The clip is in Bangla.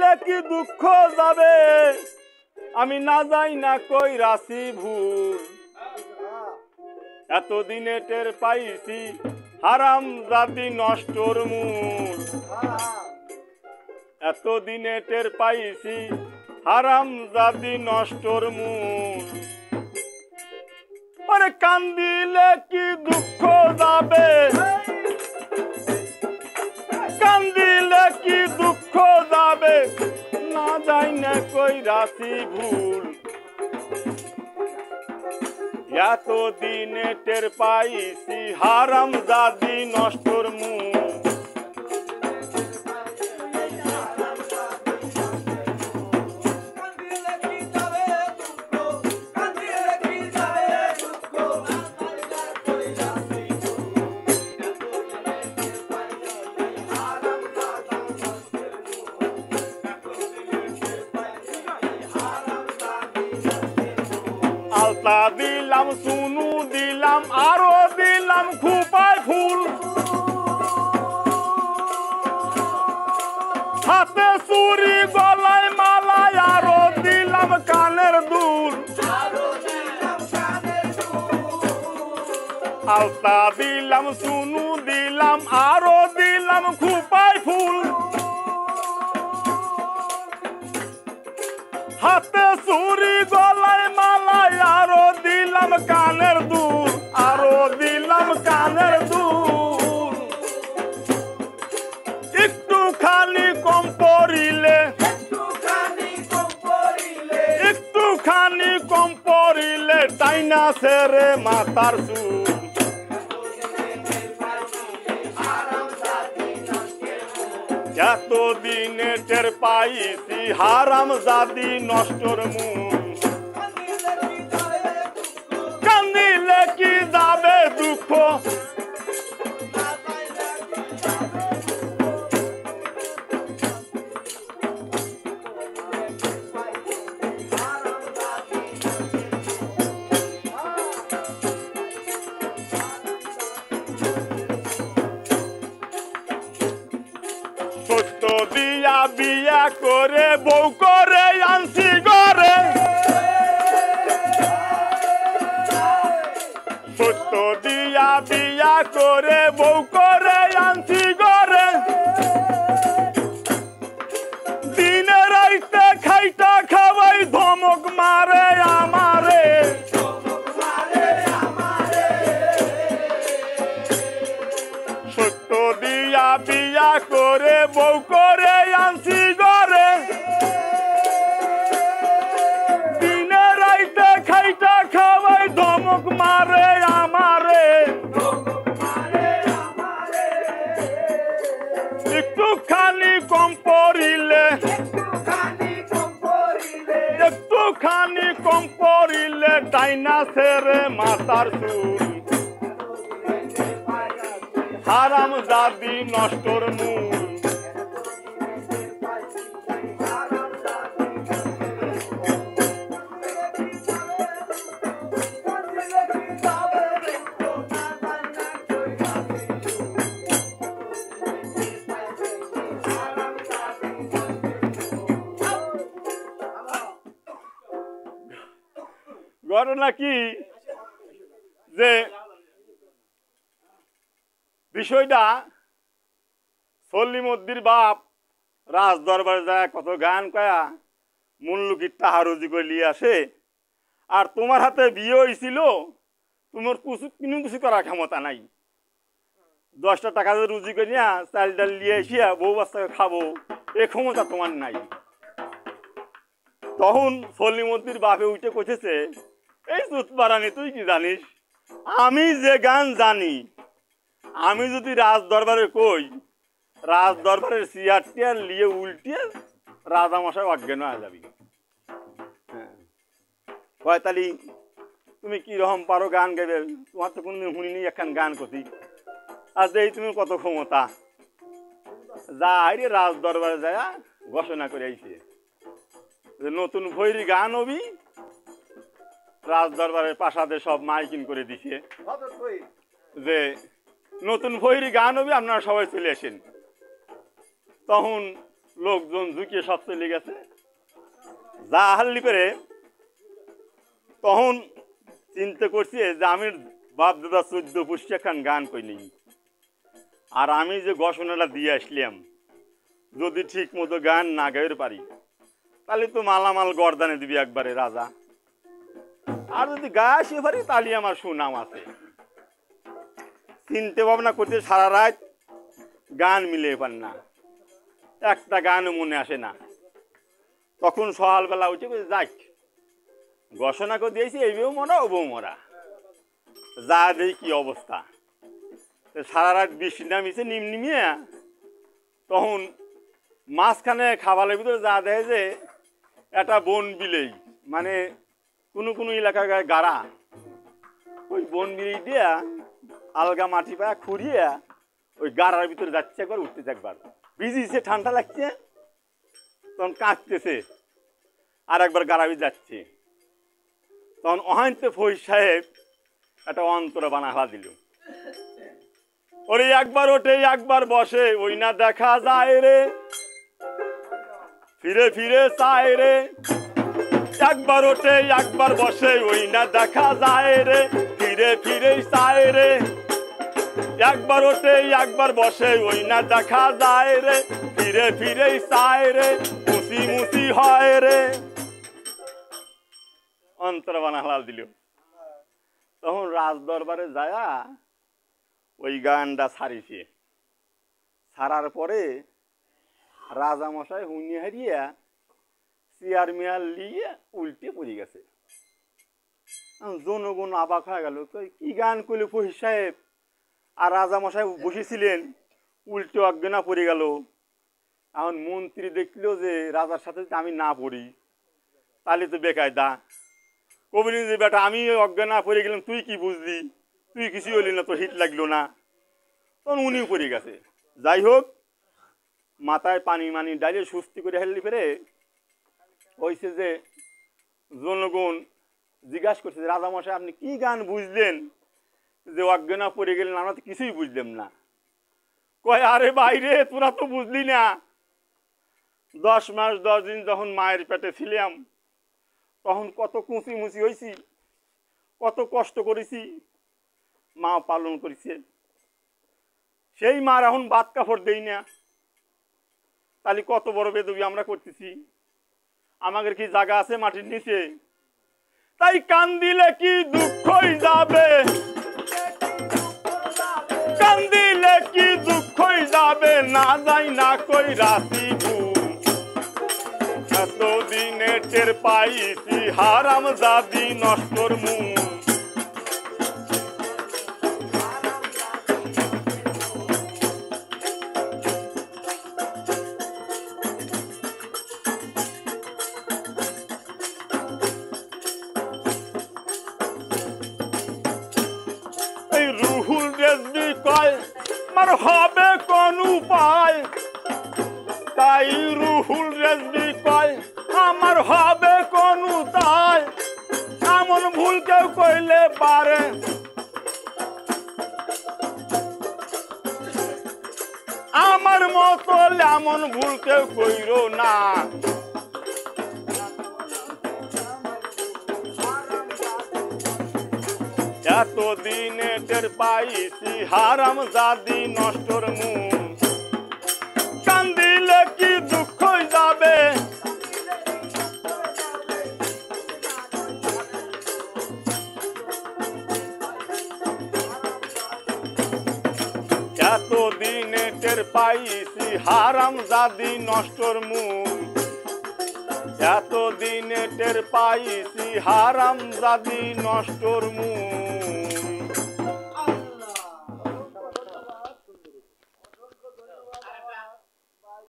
কান্দিলে কি দুঃখ যাবে আমি না যাই না কই রাশি ভুল এতদিনে টের পাইছি হারাম জাতি নষ্টর মূল এতদিনে টের পাইছি হারাম জাতি নষ্টর মূল আরে কান্দিলে কি দুঃখ যাবে কান্দিলে কি দুঃখ যাবে না যাই না কই রাশি ভুল এতদিনে টের পাইছি হারাম জাতি নষ্টর মূল আলতা দিলাম সুনু দিলাম আরো দিলাম খুপায় ফুল হাতে চুরি গলায় মালায় আরো দিলাম কানের দুল আলতা দিলাম সুনু দিলাম আরো দিলাম খুপায় ফুল হাতে চুরি গলায় মালায় আরো দিলাম কানের দুল আরো দিলাম কানের দুল একটুখানি কম পড়িলে একটুখানি কম পড়িলে তাই না সেরে মাতার চুল এতদিনে টের পাইছি হারাম জাতি নষ্টর মূল কান্দিলে কি যাবে দুঃখ সত্য দিয়া বিয়া করে বউ করে আনছি ঘরে সত্য দিয়া বিয়া করে বউ করে আনছি ঘরে দিনে রাইতে খাইটা খাওয়াই ধমক মারে আমারে সত্য দিয়া বিয়া করে বউ করে আনছি ঘরে দিনে রাইতে খাইটা খাওয়াই ধমক মারে আমারে একটুখানি কম পড়িলে একটুখানি কম পড়িলে ডাইনা সেরে মাতার চুল হারাম জাতি নষ্টর মূল ঘটনা কি যে বিষয়টা সলিমদ্দির বাপ রাজ দরবারে যায় কত গান কয়া মুল্লুকির টাহা রুজি করে নিয়ে আসে আর তোমার হাতে বিয়ে হয়েছিল তোমার কিছু করার ক্ষমতা নাই 10টা টাকা দিয়ে রুজি করে নিয়ে চাল ডাল নিয়ে এসিয়া বউ বাচ্চাকে খাবো এ ক্ষমতা তোমার নাই তখন সলিমদ্দির বাপে উঠে কইতেছে এই চুতপারানি তুই কি জানিস আমি যে গান জানি আমি যদি রাজ দরবারে কই রাজ দরবারের চেয়ার টিয়ার নিয়ে উল্টিয়ে রাজামশাই অজ্ঞান হয়ে যাবি কয়তালি তুমি কি রকম পারো গান গাইবে তোমার তো কোনদিন শুনিনি একখান গান করছি আর এই তুমি কত ক্ষমতা যা রে রাজ দরবারে যায় ঘোষণা করে আইছে যে নতুন ভৈরি গান হবি রাজ দরবারের প্রাসাদে সব মাইকিং করে দিছে যে নতুন ভৈরি গান হবি আপনারা সবাই চলে আসেন তখন লোকজন ঝুঁকিয়ে সব চলে গেছে। যা হাল্লি পেরে তখন চিন্তা করছি যে আমি বাপ দাদা 14 পুষ্টি একখান গান কই নেই, আর আমি যে ঘোষণাটা দিয়ে আসলাম যদি ঠিক মতো গান না গাইতে পারি তাহলে তো মালামাল গর্দানে দিবি একবারে রাজা, আর যদি গা আসে পারি তাহলে আমার সুনাম আছে। চিন্তা ভাবনা করতে সারা রাত গান মিলে পান না, একটা গানও মনে আসে না। তখন সকালবেলা উঠে যাক ঘোষণা করে দিয়েছি এই বউ মরা ও বউ মরা, যা দেই কি অবস্থা। সারা রাত বৃষ্টি নামিছে নিমিয়ে তখন মাঝখানে খাবারের ভিতরে যা দেয় যে একটা বন বিলেই, মানে কোনো কোনো এলাকায় গাড়া, ওই বন বিলেই দিয়া আলগা মাটি পায়া খুঁড়িয়ে ওই গাড়ার ভিতরে যাচ্ছে একবার, উঠতেছে একবার, ভিজিছে ঠান্ডা লাগছে তখন কাঁচতেছে, আর একবার গাড়াবি যাচ্ছে। তখন অহান্তে ফৈজ সাহেব একটা অন্তরা বানা দিল, ওরে একবার ওঠে একবার বসে ওই না দেখা যায় রে, ফিরে ফিরে চায় রে, একবার ওঠে একবার বসে ওই না দেখা যায় রে, ফিরে ফিরে চায় রে, একবার ওঠে একবার বসে ওই না দেখা যায় রে, ফিরে ফিরে চায় রে, মুসি মুসি হয় রে। অন্তর বানাহাল দিল। তখন রাজ দরবারে যায়া ওই গানটা ছাড়িছে, ছাড়ার পরে রাজা মশাই হুনি হারিয়া চেয়ার মেয়ার লিয়ে উল্টে পড়ে গেছে। জনগণ অবাক হয়ে গেল, কি গান করলে ফহির সাহেব, আর রাজা মশাই বসেছিলেন উল্টে অজ্ঞানা পড়ে গেল। এখন মন্ত্রী দেখলো যে রাজার সাথে যদি আমি না পড়ি তাহলে তো বেকায়দা, কবি যে বেটা আমি অজ্ঞানা পড়ে গেলাম তুই কি বুঝলি, তুই কিছুই হলি না, তোর হিট লাগলো না। তখন উনিও পড়ে গেছে। যাই হোক মাথায় পানি মানি ডালিয়ে সুস্থি করে হেললি ফেরে হয়েছে যে জনগণ জিজ্ঞাসা করছে রাজামশাই আপনি কি গান বুঝলেন যে অজ্ঞানা পড়ে গেলেন, আমরা তো কিছুই বুঝলাম না। কয় আরে বাইরে তোরা তো বুঝলি না, 10 মাস 10 দিন যখন মায়ের পেটে ছিলাম তখন কত কুচি মুচি হয়েছি, কত কষ্ট করেছি, মা পালন করেছে, সেই মার এখন ভাত কাপড় দেই না, তাহলে কত বড় বেদবি আমরা করতেছি, আমাদের কি জায়গা আছে মাটির নিচে? তাই কান দিলে কি দুঃখই যাবে, কান দিলে কি দুঃখই যাবে, না যাই না কই রাতি ঘুম, এতদিনে টের পাইছি হারাম জাদি নষ্টর মুখ। রুহুল রেজবি কয় আমার হবে কোন উপায়, তাই রুহুল রেজবি কয় আমার হবে কোন উপায়, এমন ভুল কেউ কইলে পারে, আমার মতো এমন ভুল কেউ কইরো না। এতদিনে টের পাইছি হারাম জাদি নষ্টর মুখ, কান দিলে কি দুঃখ যাবে, এতদিনে টের পাইছি হারাম জাদি নষ্টর মুখ, এতদিনে টের পাইছি হারাম জাদি নষ্টর মুখ।